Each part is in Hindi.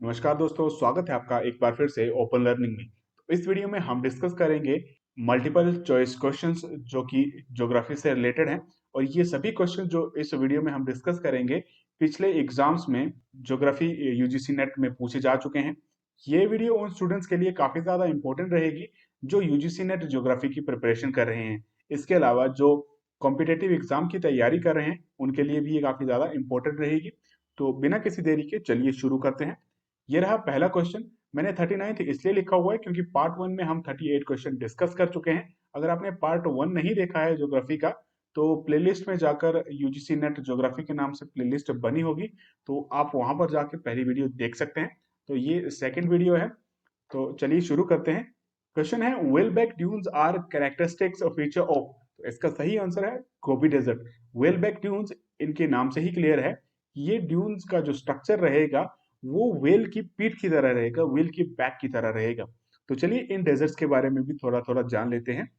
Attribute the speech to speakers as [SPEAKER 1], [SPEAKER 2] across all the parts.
[SPEAKER 1] नमस्कार दोस्तों, स्वागत है आपका एक बार फिर से ओपन लर्निंग में। तो इस वीडियो में हम डिस्कस करेंगे मल्टीपल चॉइस क्वेश्चंस जो कि ज्योग्राफी से रिलेटेड हैं। और ये सभी क्वेश्चन जो इस वीडियो में हम डिस्कस करेंगे पिछले एग्जाम्स में ज्योग्राफी यूजीसी नेट में पूछे जा चुके हैं। ये वीडियो उन स्टूडेंट्स के लिए काफी ज्यादा इंपॉर्टेंट रहेगी जो यूजीसी नेट ज्योग्राफी की प्रिपरेशन कर रहे हैं। इसके अलावा जो कॉम्पिटेटिव एग्जाम की तैयारी कर रहे हैं उनके लिए भी ये काफी ज्यादा इंपॉर्टेंट रहेगी। तो बिना किसी देरी के चलिए शुरू करते हैं। ये रहा पहला क्वेश्चन। मैंने 39 इसलिए लिखा हुआ है क्योंकि पार्ट वन में हम 38 क्वेश्चन डिस्कस कर चुके हैं। अगर आपने पार्ट वन नहीं देखा है ज्योग्राफी का तो प्लेलिस्ट में जाकर यूजीसी नेट ज्योग्राफी के नाम से प्लेलिस्ट बनी होगी, तो आप वहां पर जाकर पहली वीडियो देख सकते हैं। तो ये सेकंड वीडियो है। तो चलिए शुरू करते हैं। क्वेश्चन है whaleback dunes are characteristics feature of. तो इसका सही आंसर है गोबी डेजर्ट। वेलबैक ड्यून्स इनके नाम से ही क्लियर है। ये ड्यून्स का जो स्ट्रक्चर रहेगा वो वेल की पीठ की तरह रहेगा, वेल की बैक की तरह रहेगा। तो चलिए इन डेजर्ट्स के बारे में भी थोड़ा थोड़ा जान लेते हैं।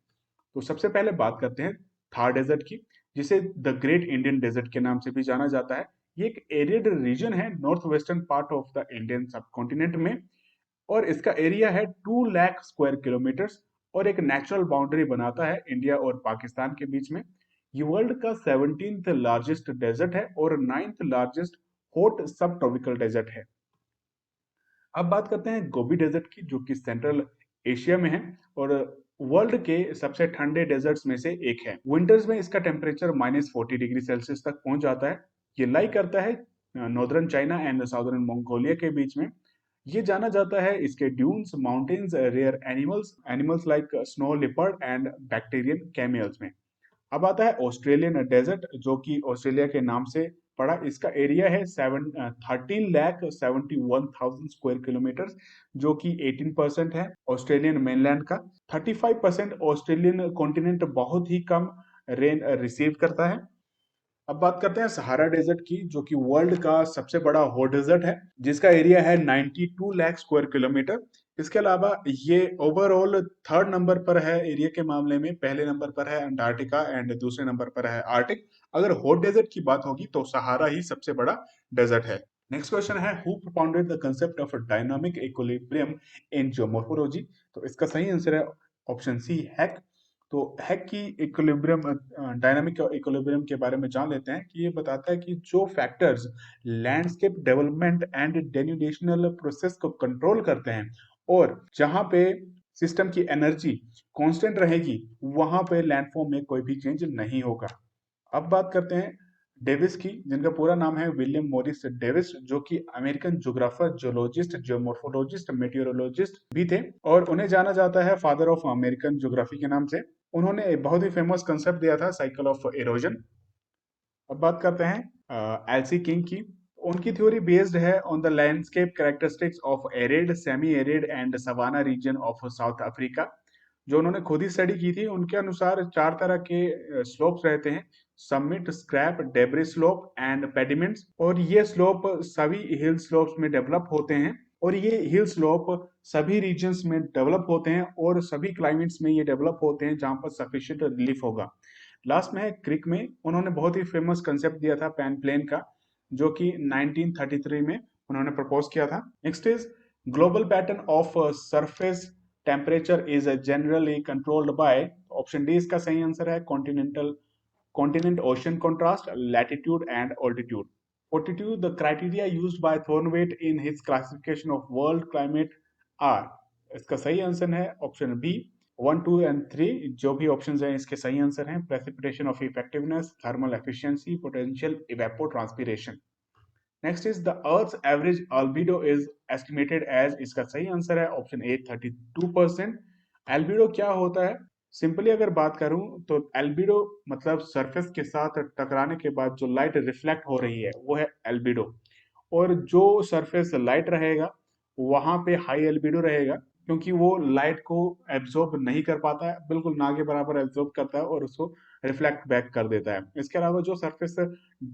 [SPEAKER 1] तो सबसे पहले बात करते हैं थार डेजर्ट की, जिसे द ग्रेट इंडियन डेजर्ट के नाम से भी जाना जाता है। ये एक एरिड रीजन है north western part of the Indian सब कॉन्टिनेंट में, और इसका एरिया है 2 लाख स्क्वायर किलोमीटर्स और एक नेचुरल बाउंड्री बनाता है इंडिया और पाकिस्तान के बीच में। ये वर्ल्ड का 17th लार्जेस्ट डेजर्ट है और 9th लार्जेस्ट हॉट सब ट्रॉपिकल डेजर्ट है। अब बात करते हैं गोबी डेजर्ट की, जो कि सेंट्रल एशिया में है और वर्ल्ड के सबसे ठंडे डेजर्ट्स में से एक है। विंटर्स में इसका टेम्परेचर -40 डिग्री सेल्सियस तक पहुंच जाता है। ये लाई करता है northern China and southern Mongolia के बीच में। ये जाना जाता है इसके dunes, mountains, rare animals animals like snow leopard and bactrian camels में। अब आता है ऑस्ट्रेलियन डेजर्ट, जो कि ऑस्ट्रेलिया के नाम से पड़ा। इसका एरिया है 13,71,000 स्क्वायर किलोमीटर, जो कि 18% है ऑस्ट्रेलियन मेनलैंड का। 35% ऑस्ट्रेलियन कॉन्टिनेंट बहुत ही कम रेन रिसीव करता है। अब बात करते हैं सहारा डेजर्ट की, जो कि वर्ल्ड का सबसे बड़ा हॉट डेजर्ट है, जिसका एरिया है 92 लाख स्क्वायर किलोमीटर। इसके अलावा ये ओवरऑल थर्ड नंबर पर है एरिया के मामले में। पहले नंबर पर है अंटार्कटिका एंड दूसरे नंबर पर है आर्टिक। अगर हॉट डेजर्ट की बात होगी तो सहारा ही सबसे बड़ा डेजर्ट है। नेक्स्ट क्वेश्चन है who propounded the concept of dynamic equilibrium in geomorphology. तो इसका सही आंसर है ऑप्शन सी, हैक। तो हैक की इक्विलिब्रियम, डायनामिक इक्विलिब्रियम के बारे में जान लेते हैं कि ये बताता है कि जो factors landscape development and denudational process को कंट्रोल करते हैं और जहां पे सिस्टम की एनर्जी कांस्टेंट रहेगी वहां पे लैंडफॉर्म में कोई भी चेंज नहीं होगा। अब बात करते हैं डेविस की, जिनका पूरा नाम है विलियम मॉरिस डेविस, जो कि अमेरिकन ज्योग्राफर, जियोलॉजिस्ट, जियोमॉर्फोलॉजिस्ट, मेटियोरोलॉजिस्ट भी थे और उन्हें जाना जाता है फादर ऑफ अमेरिकन ज्योग्राफी के नाम से। उन्होंने एक बहुत ही फेमस कंसेप्ट दिया था, साइकिल ऑफ इरोजन। अब बात करते हैं एलसी किंग की। उनकी थ्योरी बेस्ड है on the landscape characteristics of arid, semi arid and savanna region of South Africa, जो उन्होंने खुद ही स्टडी की थी। उनके अनुसार चार तरह के स्लोप्स रहते हैं: summit, scrap, debris slope and pediments. और ये स्लोप सभी हिल स्लोप्स में डेवलप होते हैं और ये हिल स्लोप सभी रीजन्स में डेवलप होते हैं और सभी क्लाइमेट्स में ये डेवलप होते हैं जहां पर सफिशिएंट रिलीफ होगा। लास्ट में है क्रिक में। उन्होंने बहुत ही फेमस कंसेप्ट दिया था पैन प्लेन का, जो कि 1933 में उन्होंने प्रपोज किया था। Next is global pattern of surface temperature is generally controlled by. Option D इसका सही आंसर है continent ocean contrast, latitude and altitude. Altitude the criteria used by Thornthwaite in his classification of world climate are. इसका सही आंसर है ऑप्शन बी। 1, 2 एंड 3 जो भी ऑप्शंस हैं इसके सही आंसर हैं: precipitation of effectiveness, thermal efficiency, potential evapotranspiration. Next is the earth's average albedo is estimated as. इसका सही आंसर है ऑप्शन ए, 32%। एल्बिडो क्या होता है? सिंपली अगर बात करूं तो एल्बिडो मतलब सरफेस के साथ टकराने के बाद जो लाइट रिफ्लेक्ट हो रही है वो है एल्बिडो। और जो सरफेस लाइट रहेगा वहां पे हाई एल्बिडो रहेगा, क्योंकि वो लाइट को एब्जॉर्ब नहीं कर पाता है, बिल्कुल ना के बराबर एब्जॉर्ब करता है और उसको रिफ्लेक्ट बैक कर देता है। इसके अलावा जो सरफेस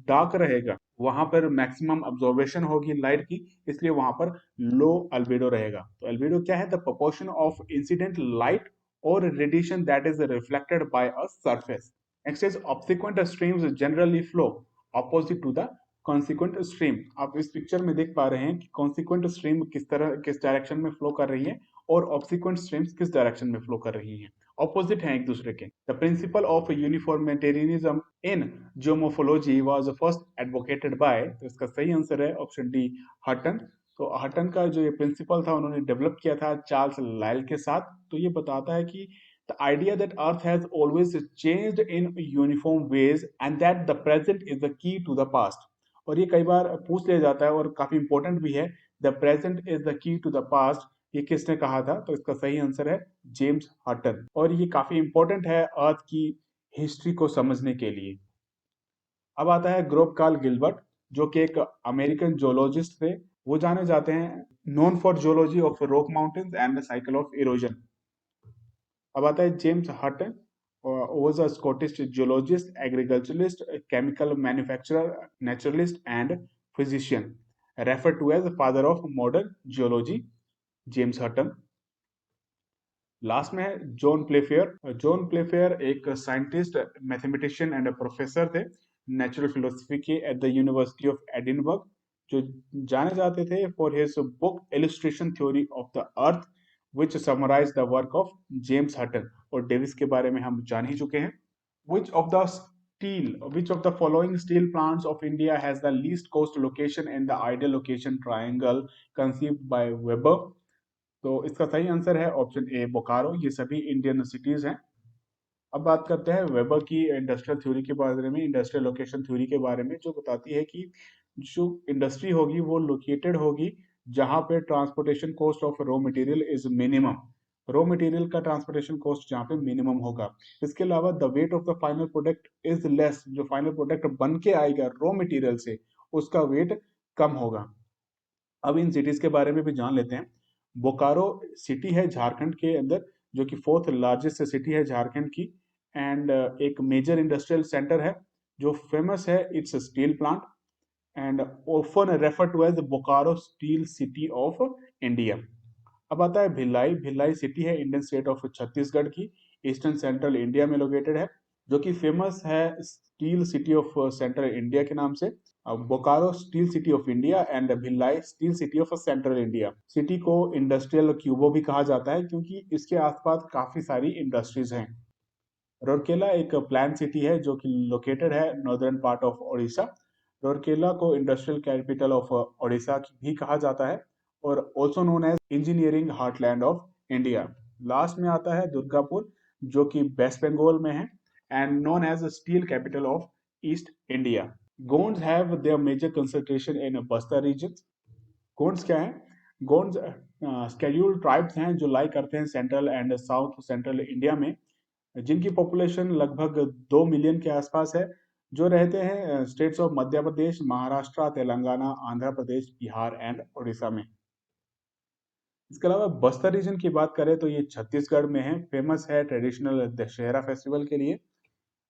[SPEAKER 1] डार्क रहेगा वहां पर मैक्सिमम अब्जॉर्बेशन होगी लाइट की, इसलिए वहां पर लो अल्बेडो रहेगा। तो अल्बेडो क्या है? The proportion of incident light और radiation that is reflected by a surface. Next is obsequent streams generally flow opposite to the consequent stream, आप इस पिक्चर में देख पा रहे हैं कि कॉन्सिक्वेंट स्ट्रीम किस डायरेक्शन में फ्लो कर रही है और ऑब्सिक्वेंट स्ट्रीम्स किस डायरेक्शन में फ्लो कर रही हैं, ऑपोजिट हैं एक दूसरे के। The principle of uniformitarianism in geomorphology was first advocated bye, तो इसका सही आंसर है ऑप्शन डी, हटन। तो हटन का जो ये प्रिंसिपल था उन्होंने डेवलप किया था चार्ल्स लाइल के साथ। तो ये बताता है कि the idea that earth has always changed in uniform ways and that the present is the key to the past। और ये कई बार पूछ लिया जाता है और काफी इंपॉर्टेंट भी है, the present is the key to the past, ये किसने कहा था? तो इसका सही आंसर है जेम्स हटन। और ये काफी इंपॉर्टेंट है अर्थ की हिस्ट्री को समझने के लिए। अब आता है ग्रोव कार्ल गिलबर्ट, जो कि एक अमेरिकन जोलॉजिस्ट थे। वो जाने जाते हैं known for geology of rock mountains and the cycle of erosion. अब आता है James Hutton, was a Scottish geologist, agriculturalist, chemical manufacturer, naturalist, and physician, referred to as the father of modern geology, James Hutton. Last में है जॉन प्लेफेयर। जॉन प्लेफेयर एक साइंटिस्ट, मैथमेटिशियन एंड प्रोफेसर थे नेचुरल फिलोसफी के at the University of Edinburgh, जो जाने जाते थे for his book illustration theory of the earth which summarise the work of James Hutton. और डेविस के बारे में हम जान ही चुके हैं। which of the following steel plants of India has the least cost location in the ideal location triangle conceived by Weber? तो इसका सही आंसर है ऑप्शन ए, बोकारो। ये सभी इंडियन सिटीज हैं। अब बात करते हैं वेबर की इंडस्ट्रियल थ्योरी के बारे में, इंडस्ट्रियल लोकेशन थ्योरी के बारे में, जो बताती है कि जो इंडस्ट्री होगी वो लोकेटेड होगी जहां पे transportation cost of raw material is minimum. Raw material का ट्रांसपोर्टेशन कॉस्ट जहां पे मिनिमम होगा। इसके अलावा the weight of the final product is less, जो फाइनल प्रोडक्ट बन के आएगा रॉ मटेरियल से उसका वेट कम होगा। अब इन सिटीज के बारे में भी जान लेते हैं। बोकारो सिटी है झारखंड के अंदर, जो कि फोर्थ लार्जेस्ट सिटी है झारखंड की, एंड एक मेजर इंडस्ट्रियल सेंटर है। जो फेमस है its steel plant and often refer to as Bokaro steel city of India. अब आता है भिलाई। भिलाई सिटी है इंडियन स्टेट ऑफ छत्तीसगढ़ की, ईस्टर्न सेंट्रल इंडिया में लोकेटेड है, जो कि फेमस है steel city of central India के नाम से। Bokaro steel city of India and Bhilai steel city of central India. City को इंडस्ट्रियल क्यूबो भी कहा जाता है क्योंकि इसके आसपास काफी सारी इंडस्ट्रीज हैं। राउरकेला एक प्लान सिटी है जो कि लोकेटेड है northern part of Odisha. Rourkela को इंडस्ट्रियल कैपिटल ऑफ ओडिशा भी कहा जाता है और also known as engineering heartland of India. Last में आता है दुर्गापुर, जो कि वेस्ट बंगाल में है and known as steel capital of East India. Gonds have their major concentration in Bastar region. Gonds क्या है? गोंड्स स्केड्यूल्ड ट्राइब्स हैं जो लाई करते हैं central and south central India में, जिनकी पॉपुलेशन लगभग 2 मिलियन के आसपास है, जो रहते हैं states of Madhya Pradesh, Maharashtra, Telangana, Andhra Pradesh, Bihar and Orissa में। इसके अलावा बस्तर रीजन की बात करें तो ये छत्तीसगढ़ में है, फेमस है ट्रेडिशनल दशहरा फेस्टिवल के लिए।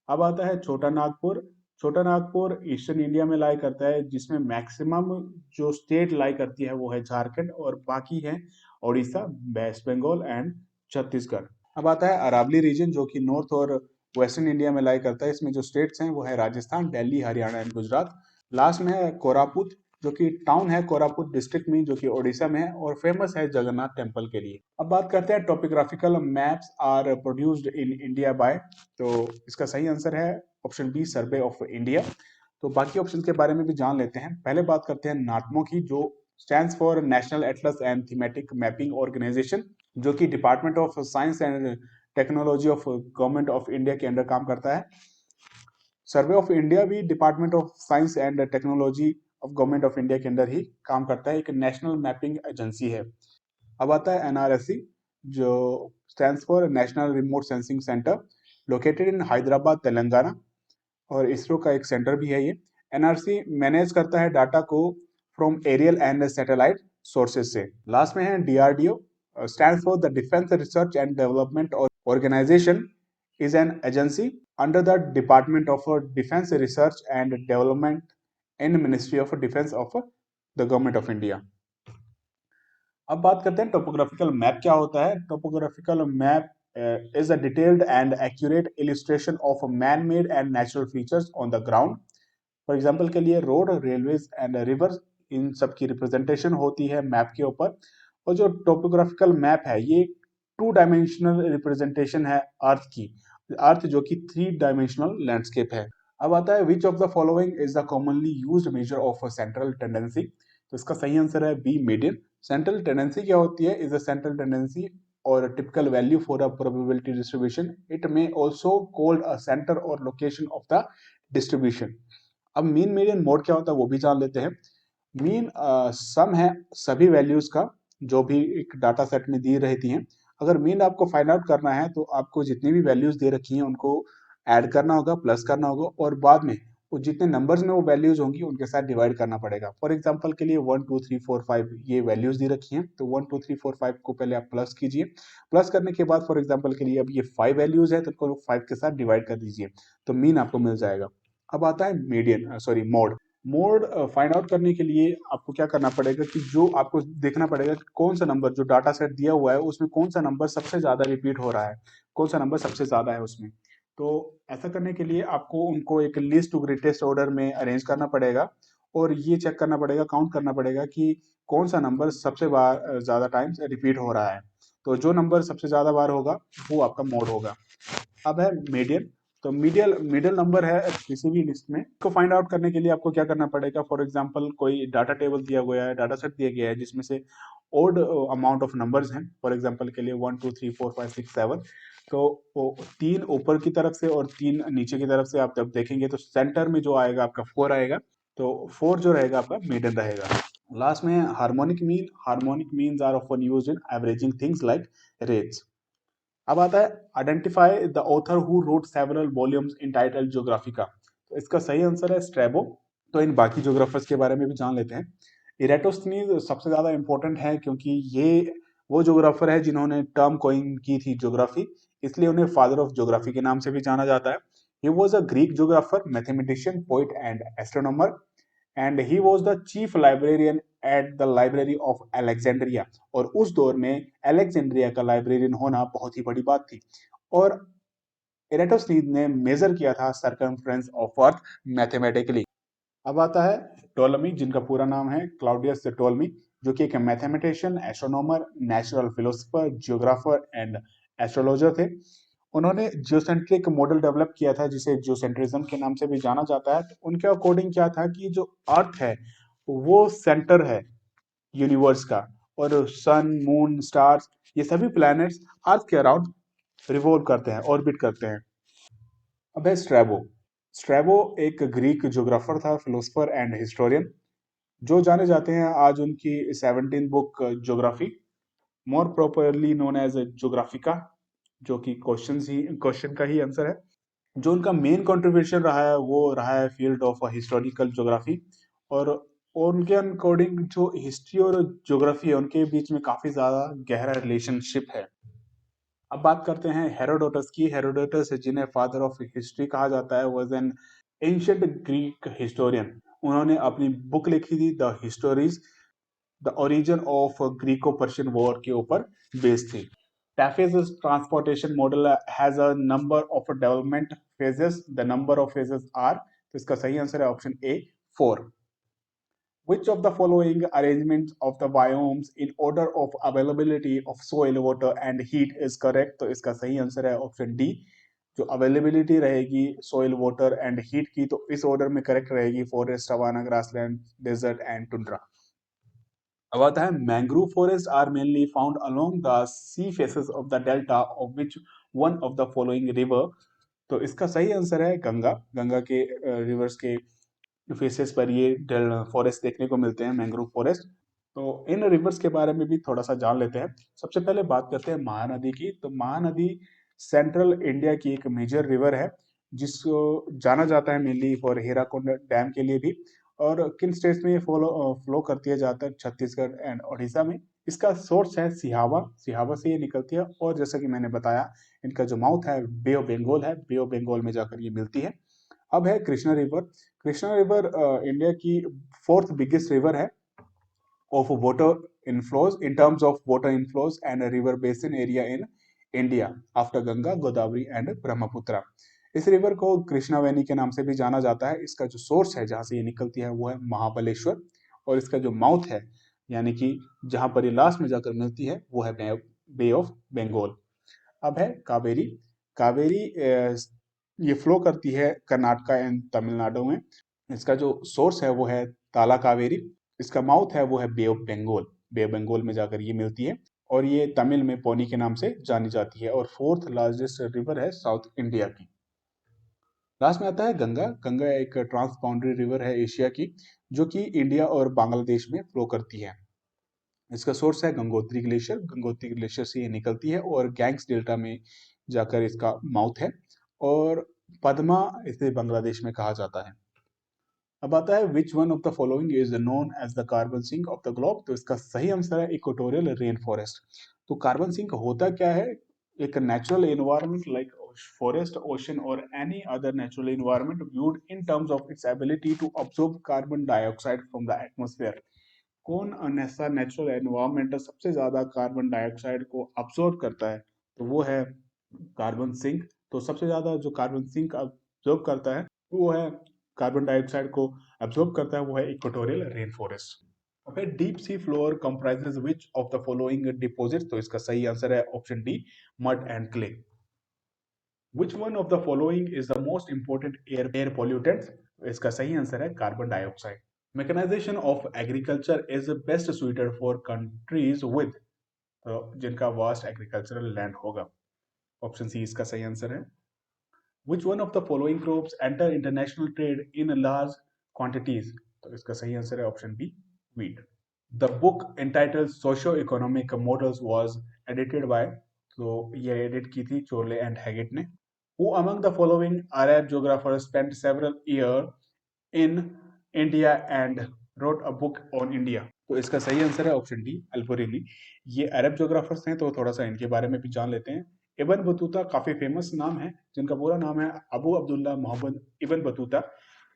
[SPEAKER 1] अब आता है छोटा नागपुर। छोटा नागपुर ईस्टर्न इंडिया में लाई करता है, जिसमें मैक्सिमम जो स्टेट लाई करती है वो है झारखंड और बाकी है उड़ीसा, वेस्ट बंगाल एंड छत्तीसगढ़। अब आता है अरावली रीजन, जो कि नॉर्थ और वेस्टर्न इंडिया में लाई करता है। इसमें जो स्टेट्स हैं वो है राजस्थान, दिल्ली, हरियाणा एंड गुजरात। लास्ट में है कोरापुट, जो कि टाउन है कोरापुट डिस्ट्रिक्ट में, जो कि ओडिशा में है और फेमस है जगन्नाथ टेम्पल के लिए। अब बात करते हैं topographical maps are produced in India by, तो इसका सही आंसर है option B, Survey of India. तो बाकी ऑप्शन के बारे में भी जान लेते हैं। पहले बात करते हैं नाटमो की, जो stands for National Atlas and Thematic Mapping Organisation, जो कि Department of Science and Technology of Government of India के अंडर काम करता है। सर्वे ऑफ इंडिया भी Department of Science and Technology of Government of India के अंदर ही काम करता है, एक नेशनल मैपिंग एजेंसी है। अब आता है एनआरएससी, जो stands for national remote sensing centre, located in Hyderabad, Telangana, और इसरो का एक सेंटर भी है ये। एनआरसी मैनेज करता है डाटा को from aerial and satellite sources से। लास्ट में है DRDO, stands for the Defense Research and Development Organization, is an agency under the Department of Defense Research and Development in Ministry of Defense of the Government of India। अब बात करते हैं टोपोग्राफिकल मैप क्या होता है। Topographical map is a detailed and accurate illustration of man-made and natural features on the ground for example के लिए रोड, रेलवेज एंड रिवर्स, इन सब की रिप्रेजेंटेशन होती है मैप के ऊपर। और जो टोपोग्राफिकल मैप है ये 2 डायमेंशनल रिप्रेजेंटेशन है अर्थ की, अर्थ जो कि 3 डायमेंशनल लैंडस्केप है। अब आता है विच of the following is the commonly used measure of central tendency. तो इसका सही आंसर है बी, मीडियन। सेंट्रल टेंडेंसी क्या होती है? इज अ सेंट्रल टेंडेंसी और typical value for a probability distribution. It may also called a center or location of the distribution. अब मीन मीडियन मोड क्या होता है वो भी जान लेते हैं। मीन सम है सभी वैल्यूज का जो भी एक डाटा सेट में दी रहती हैं। अगर मीन आपको फाइंड आउट करना है तो आपको जितनी भी वैल्यूज दे रखी हैं उनको ऐड करना होगा, प्लस करना होगा, और बाद में वो जितने नंबर्स में वो वैल्यूज होंगी उनके साथ डिवाइड करना पड़ेगा। फॉर एग्जांपल के लिए 1 2 3 4 5 ये वैल्यूज दी रखी हैं, तो 1 2 3 4 5 को पहले आप प्लस कीजिए। प्लस करने के बाद फॉर एग्जांपल के लिए अब ये 5 वैल्यूज है तो इनको 5 के साथ डिवाइड कर दीजिए, तो मीन आपको मिल जाएगा। अब आता है median sorry mode. Mode find out करने के लिए आपको क्या करना पड़ेगा कि जो आपको देखना पड़ेगा कि कौन सा नंबर जो डाटा सेट दिया हुआ है उसमें कौन सा नंबर सबसे ज्यादा रिपीट हो रहा है, कौन सा नंबर सबसे ज्यादा है उसमें। तो ऐसा करने के लिए आपको उनको एक लीस्ट टू ग्रेटेस्ट ऑर्डर में अरेंज करना पड़ेगा और ये चेक करना पड़ेगा, काउंट करना पड़ेगा कि कौन सा नंबर सबसे बार ज्यादा टाइम्स रिपीट हो रहा है। तो जो नंबर सबसे ज्यादा बार होगा वो आपका मोड होगा। अब है मीडियन। तो मिडिल मिडिल नंबर है किसी भी लिस्ट में, इसको फाइंड आउट करने के लिए आपको क्या करना पड़ेगा? फॉर एग्जांपल कोई डाटा टेबल दिया गया है, डाटा सेट दिया गया है जिसमें से ओड अमाउंट ऑफ नंबर्स हैं। फॉर एग्जांपल के लिए 1 2 3 4 5 6 7, तो वो 3 ऊपर की तरफ से और 3 नीचे की तरफ से आप जब देखेंगे तो सेंटर में जो आएगा आपका 4 आएगा, तो 4 जो रहेगा आपका मीडियन रहेगा। लास्ट में harmonic mean. Harmonic means are often used in averaging things like rates. अब आता है identify the author who wrote several volumes in title Geographica. तो इसका सही आंसर है स्ट्रैबो। तो इन बाकी ज्योग्राफर्स के बारे में भी जान लेते हैं। इरेटोस्थनीज सबसे ज्यादा इंपॉर्टेंट है क्योंकि ये वो ज्योग्राफर है जिन्होंने टर्म कॉइन की थी ज्योग्राफी, इसलिए उन्हें फादर ऑफ ज्योग्राफी के नाम से भी जाना जाता है। He was a Greek geographer, mathematician, poet and astronomer, and he was the chief librarian at the library of Alexandria. और उस दौर में अलेक्जेंड्रिया का लाइब्रेरियन होना बहुत ही बड़ी बात थी। और एरेटोस्टीन ने मेजर किया था सर्कमफ्रेंस ऑफ अर्थ मैथमेटिकली। अब आता है टोलमी, जिनका पूरा नाम है क्लाउडियस टोलमी, जो कि एक mathematician, astronomer, natural philosopher, geographer and astrologer थे। उन्होंने जियोसेंट्रिक मॉडल डेवलप किया था जिसे जियोसेंट्रिज्म के नाम से भी जाना जाता है। तो उनके अकॉर्डिंग क्या था कि जो अर्थ है वो सेंटर है यूनिवर्स का, और सन, मून, स्टार्स, ये सभी प्लैनेट्स अर्थ के अराउंड रिवॉल्व करते हैं, ऑर्बिट करते हैं। अब है स्ट्रैबो। स्ट्रैबो एक ग्रीक ज्योग्राफर था, फिलोसफर एंड हिस्टोरियन, जो जाने जाते हैं आज उनकी 17 बुक ज्योग्राफी, मोर प्रॉपरली नोन एज ज्योग्राफिका, जो कि क्वेश्चन का ही आंसर है। जो उनका मेन कंट्रीब्यूशन रहा है वो रहा है फील्ड ऑफ हिस्टोरिकल ज्योग्राफी। और उनके अकॉर्डिंग जो हिस्ट्री और ज्योग्राफी है उनके बीच में काफी ज्यादा गहरा रिलेशनशिप है। अब बात करते हैं हेरोडोटस की। हेरोडोटस जिन्हें फादर ऑफ हिस्ट्री कहा जाता है, was an ancient Greek historian. उन्होंने अपनी बुक लिखी थी the histories, the origin of Greco Persian war के ऊपर बेस्ड थी। Taffy's transportation model has a number of development phases. The number of phases are, तो इसका सही आंसर है option A, 4। Which of the following arrangements of the biomes in order of availability of soil, water and heat is correct? तो इसका सही आंसर है ऑप्शन डी। जो अवेलेबिलिटी रहेगी सोइल, वाटर एंड हीट की, तो इस ऑर्डर में करेक्ट रहेगी forest, savanna, grassland, desert and tundra. अब आता है mangrove forest are mainly found along the sea faces of the delta of which one of the following river. तो इसका सही आंसर है गंगा। गंगा के रिवर्स के फेसेस पर ये फॉरेस्ट देखने को मिलते हैं, मैंग्रोव फॉरेस्ट। तो इन रिवर्स के बारे में भी थोड़ा सा जान लेते हैं। सबसे पहले बात करते हैं महानदी की। तो महानदी सेंट्रल इंडिया की एक मेजर रिवर है जिसको जाना जाता है मेनली फॉर हीराकुंड डैम के लिए भी। और किन स्टेट्स में ये फ्लो करती है? ज़्यादातर छत्तीसगढ़ एंड उड़ीसा में। इसका सोर्स है सिहावा, सिहावा से ये निकलती है, और जैसा कि मैंने बताया इनका जो माउथ है बे ऑफ बंगाल है, बे ऑफ बंगाल में जाकर ये मिलती है। अब है Krishna river. Krishna river India की फोर्थ बिगेस्ट रिवर है of water inflows in terms of water inflows and a river basin area in India after Ganga, Godavari and Brahmaputra. इस रिवर को कृष्णा वैली के नाम से भी जाना जाता है। इसका जो सोर्स है जहाँ से ये निकलती है वो है महाबलेश्वर, और इसका जो माउथ है यानी कि जहाँ पर ये लास्ट में जाकर मिलती है वो है बे ऑफ बंगाल। अब है कावेरी। कावेरी ये फ्लो करती है कर्नाटका एंड तमिलनाडु में। इसका जो सोर्स है वो है ताला कावेरी। इसका माउथ है वो है bay of Bengal. Bay of Bengal में जाकर ये मिलती है, और ये तमिल में पोनी के नाम से जानी जाती है, और फोर्थ लार्जेस्ट रिवर है साउथ इंडिया की। लास्ट में आता है गंगा। गंगा एक ट्रांसबाउंडरी रिवर है एशिया की, जो कि इंडिया और बांग्लादेश में फ्लो करती है। इसका सोर्स है गंगोत्री ग्लेशियर। गंगोत्री ग्लेशियर से ये निकलती है और गैंग्स डेल्टा में जाकर इसका माउथ है, और पद्मा इसे बांग्लादेश में कहा जाता है। अब आता है which one of the following is known as the carbon sink of the globe. तो इसका सही आंसर है इक्वेटोरियल रेन फॉरेस्ट। तो कार्बन सिंक होता क्या है? एक natural environment like forest, ocean, or any other natural environment viewed in terms of its ability to absorb carbon dioxide from the atmosphere। कौन ऐसा नेचुरल एनवायरनमेंट सबसे ज्यादा कार्बन डाइऑक्साइड को अब्सॉर्ब करता है? तो वो है कार्बन सिंक। तो सबसे ज्यादा जो कार्बन सिंक अब्सॉर्ब करता है वो है, कार्बन डाइऑक्साइड को अब्सॉर्ब करता है वो है equatorial rain forest. Okay, deep sea floor comprises which of the following deposit. तो इसका सही आंसर है option D, mud and clay. Which one of the following is the most important air pollutant? इसका सही आंसर है carbon dioxide. Mechanization of agriculture is best suited for countries with, तो जिनका वास्ट एग्रीकल्चरल लैंड होगा। ऑप्शन सी इसका सही आंसर है। Which one of the following crops enter international trade in large quantities? तो इसका सही आंसर है option B, wheat। The book entitled Socio-Economic Models was edited by, तो ये एडिट की थी चोरले एंड हैगेट ने। Who among the following Arab geographers spent several years in India and wrote a book on India? तो इसका सही आंसर है ऑप्शन डी, अल्बोरिनी। ये अरब जोग्राफर्स हैं, तो थोड़ा सा इनके बारे में भी जान लेते हैं। इबन बतूता काफी फेमस नाम है, जिनका पूरा नाम है अबू अब्दुल्ला मोहम्मद इबन बतूता,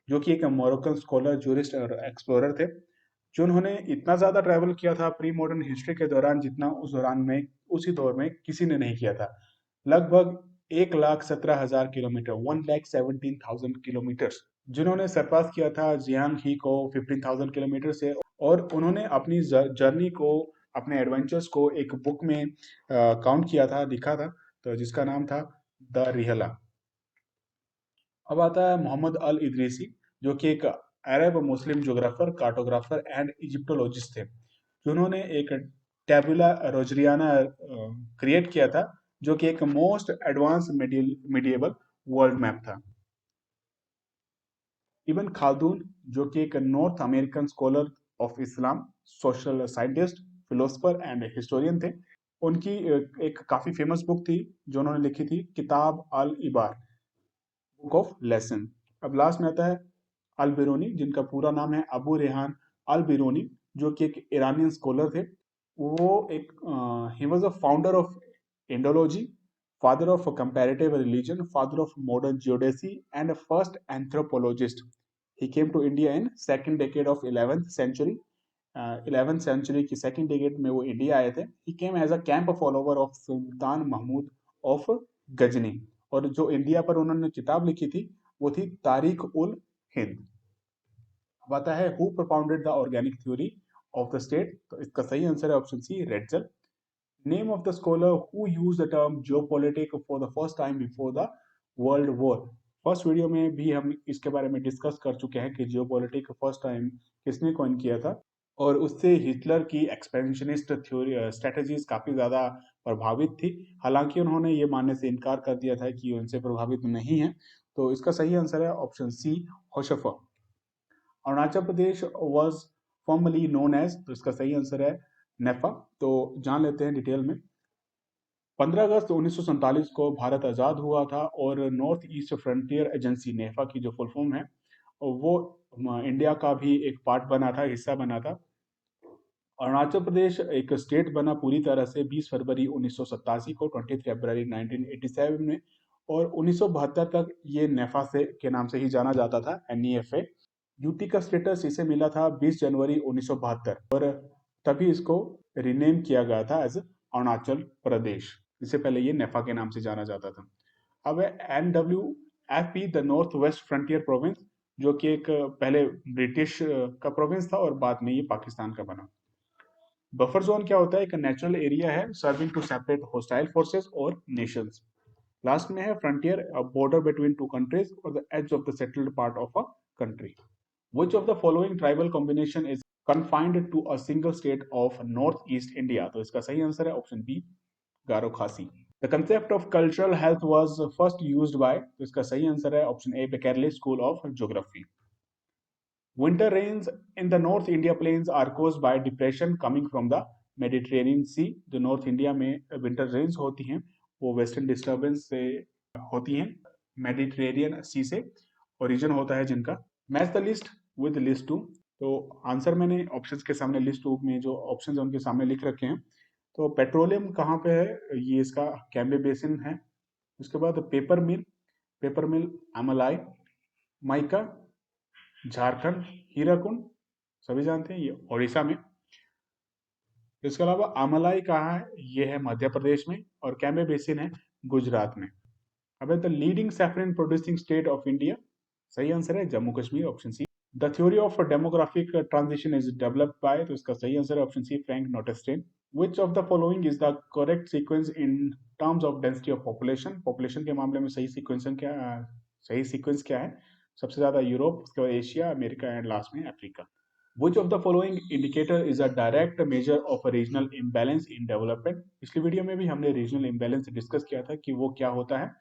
[SPEAKER 1] जो कि एक मोरक्कन स्कॉलर, जूरिस्ट और एक्सप्लोरर थे, जो उन्होंने इतना ज्यादा ट्रैवल किया था प्री मॉडर्न हिस्ट्री के दौरान जितना उस दौरान में उसी दौर में किसी ने नहीं किया था। लगभग 1,17,000 किलोमीटर, 1,17,000 किलोमीटर, जिन्होंने सरपास किया था जियांग ही को 15,000 किलोमीटर से। और उन्होंने अपनी जर्नी को, अपने एडवेंचर्स को एक बुक में काउंट किया था, लिखा था, तो जिसका नाम था द रिहला। अब आता है मोहम्मद अल इदरीसी, जो कि एक अरब मुस्लिम जोग्राफर, कार्टोग्राफर एंड इजिप्टोलॉजिस्ट थे, जिन्होंने एक टेबुला रोजरियाना क्रिएट किया था, जो कि एक मोस्ट एडवांस मिडिएबल वर्ल्ड मैप था। इबन खालदून, जो कि एक north American scholar of Islam, social scientist, philosopher and historian थे। उनकी एक काफी फेमस बुक थी जो उन्होंने लिखी थी, किताब अल इबार, बुक ऑफ लेसन। अब लास्ट में आता है अल बिरूनी, जिनका पूरा नाम है अबू रेहान अल बिरूनी, जो कि एक ईरानियन स्कॉलर थे। वो एक he was a founder of Indology, father of comparative religion, father of modern geodesy, and first anthropologist. He came to India in second decade of 11th century. 11th century की second decade में वो इंडिया आए थे। He came as a camp follower of Sultan Mahmood of Ghazni, और जो इंडिया पर उन्होंने किताब लिखी थी वो थी तारीख उल हिंद। आता है who propounded the organic theory of the state। तो इसका सही आंसर है option C, Ratzel. Name of the scholar who used the term geopolitics for the first time before the World War। First video में भी हम इसके बारे में डिस्कस कर चुके हैं कि जियोपॉलिटिक्स फर्स्ट टाइम किसने कॉइन किया था, और उससे हिटलर की एक्सपेंशनिस्ट थ्योरी स्ट्रेटजीज काफी ज्यादा प्रभावित थी। हालांकि उन्होंने ये मानने से इनकार कर दिया था कि उनसे प्रभावित नहीं है। तो इसका सही आंसर है ऑप्शन सी, होशफा। Arunachal Pradesh was formally known as, तो इसका सही आंसर है नेफा। तो जान लेते हैं डिटेल में। 15 अगस्त 1947 को भारत आज़ाद हुआ था, और नॉर्थ ईस्ट फ्रंटियर एजेंसी नेफा की जो फुल फॉर्म है वो इंडिया का भी एक पार्ट बना था, हिस्सा बना था। अरुणाचल प्रदेश एक स्टेट बना पूरी तरह से 20 फरवरी 1987 को, 20 फरवरी 1987 में, और 1972 तक ये नेफा से के नाम से ही जाना जाता था, NEFA। यूटी का स्टेटस इसे मिला था 20 जनवरी 1972, और तभी इसको रिनेम किया गया था एज अरुणाचल प्रदेश। इससे पहले ये नेफा के नाम से जाना जाता था। अब है FP the north west frontier province, जो कि एक पहले ब्रिटिश का प्रोविंस था और बाद में ये पाकिस्तान का बना। बफर जोन क्या होता है? एक नेचुरल एरिया है serving to separate hostile forces और नेशंस। लास्ट में है frontier, border between two countries और the edge of the settled part of a country. Which of the following tribal combination is confined to a single state of northeast India? तो इसका सही आंसर है ऑप्शन बी, गारो खासी। The concept of cultural health was first used by, तो इसका सही आंसर है option A, Beckerley School of Geography। Winter rains in the North India plains are caused by depression coming from the Mediterranean Sea। जो नॉर्थ इंडिया में विंटर रेन्स होती हैं वो वेस्टर्न डिस्टर्बेंस से होती हैं, मेडिटेरेनियन सी से ओरिजिन होता है जिनका। Match the list with list two, तो आंसर मैंने ऑप्शंस के सामने लिस्ट टू में जो ऑप्शंस उनके सामने लिख रखे हैं। तो पेट्रोलियम कहाँ पे है? ये इसका कैम्बे बेसिन है। उसके बाद पेपर मिल अमलाई, माइका झारखंड, हीराकुंड सभी जानते हैं ये ओडिशा में। इसके अलावा अमलाई कहाँ है? ये है मध्य प्रदेश में, और कैम्बे बेसिन है गुजरात में। अब the leading saffron producing state of India, सही आंसर है Jammu Kashmir, option C. The theory of demographic transition is developed by, तो इसका सही आंसर है option C, Frank Notestein. Which of the following is the correct sequence in terms of density of population? Population के मामले में सही सीक्वेंस क्या है? सबसे ज्यादा यूरोप, उसके बाद एशिया, अमेरिका एंड लास्ट में Africa. Which of the following indicator is a direct measure of a regional imbalance in development? पिछली वीडियो में भी हमने रीजनल इम्बैलेंस डिस्कस किया था कि वो क्या होता है।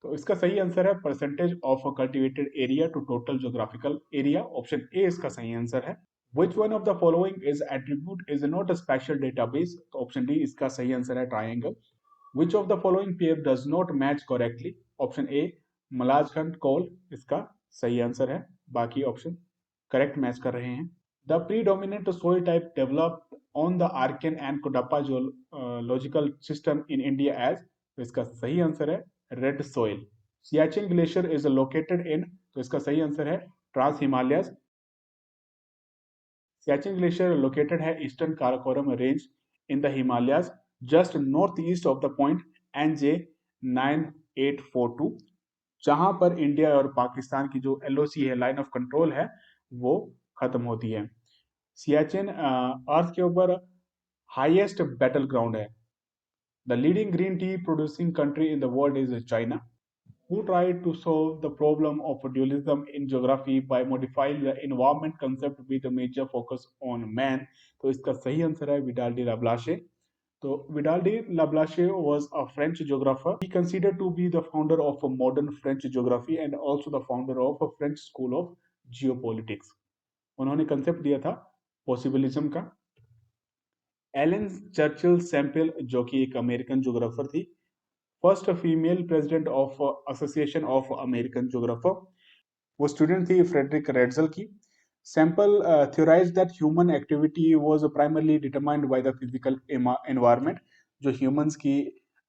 [SPEAKER 1] तो इसका सही आंसर है percentage of cultivated area to total geographical area, option A इसका सही आंसर है। Which one of the following is attribute is not a special database? तो ऑप्शन डी इसका सही आंसर है triangle. Which of the following pair does not match correctly? Option A Malajkhand coal इसका सही आंसर है, बाकी ऑप्शन करेक्ट मैच कर रहे हैं। The predominant soil type developed on the Archean and Kodappa geological system in India as, तो इसका सही आंसर है red soil. Siachen glacier is located in, तो इसका सही आंसर है trans Himalayas. Siachen glacier located है eastern Karakoram range in the Himalayas just north east of the point NJ 9842, जहां पर इंडिया और पाकिस्तान की जो LOC है, लाइन ऑफ कंट्रोल है, वो खत्म होती है। सियाचिन अर्थ के ऊपर हाईएस्ट बैटल ग्राउंड है। The leading green tea producing country in the world is China. Who tried to solve the problem of dualism in geography by modifying the environment concept with a major focus on man? तो इसका सही आंसर है विडाल डी लाब्लाशे। तो Vidal de la Blache was a French geographer. He considered to be the founder of a modern French geography and also the founder of a French school of geopolitics. उन्होंने कंसेप्ट दिया था पॉसिबिलिज्म का। एलन चर्चिल सैम्पल, जो कि एक अमेरिकन ज्योग्राफर थी, first female president of association of American geographer, वो स्टूडेंट थी फ्रेडरिक रेड्जल की। Semple theorized that human activity was primarily determined by the physical environment. जो ह्यूमंस की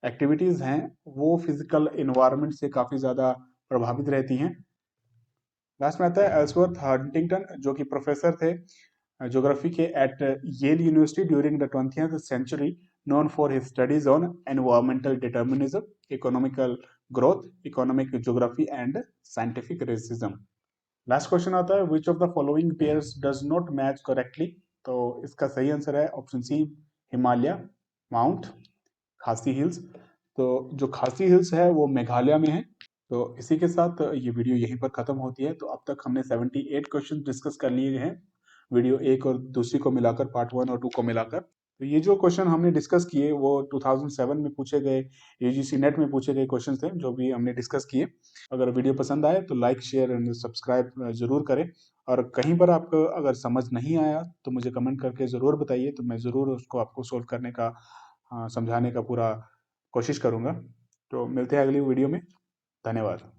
[SPEAKER 1] एक्टिविटीज हैं वो फिजिकल एनवायरनमेंट से काफी ज्यादा प्रभावित रहती हैं। लास्ट में आता है एल्सवर्थ हंटिंगटन, जो कि प्रोफेसर थे ज्योग्राफी के at Yale University during the 20th century, known for his studies on environmental determinism, economical growth, economic geography and scientific racism. Last question आता है which of the following pairs does not match correctly? तो इसका सही आंसर है ऑप्शन सी, हिमालय माउंट खासी हिल्स। तो जो खासी हिल्स है वो मेघालय में है। तो इसी के साथ ये वीडियो यहीं पर खत्म होती है। तो अब तक हमने 78 क्वेश्चन डिस्कस कर लिए हैं, वीडियो एक और दूसरी को मिलाकर, पार्ट 1 और 2 को मिलाकर। तो ये जो क्वेश्चन हमने डिस्कस किए वो 2007 में पूछे गए UGC नेट में पूछे गए क्वेश्चन थे जो भी हमने डिस्कस किए। अगर वीडियो पसंद आए तो लाइक शेयर एंड सब्सक्राइब जरूर करें, और कहीं पर आपको अगर समझ नहीं आया तो मुझे कमेंट करके ज़रूर बताइए, तो मैं ज़रूर उसको आपको सोल्व करने का समझाने का पूरा कोशिश करूँगा। तो मिलते हैं अगली वीडियो में। धन्यवाद।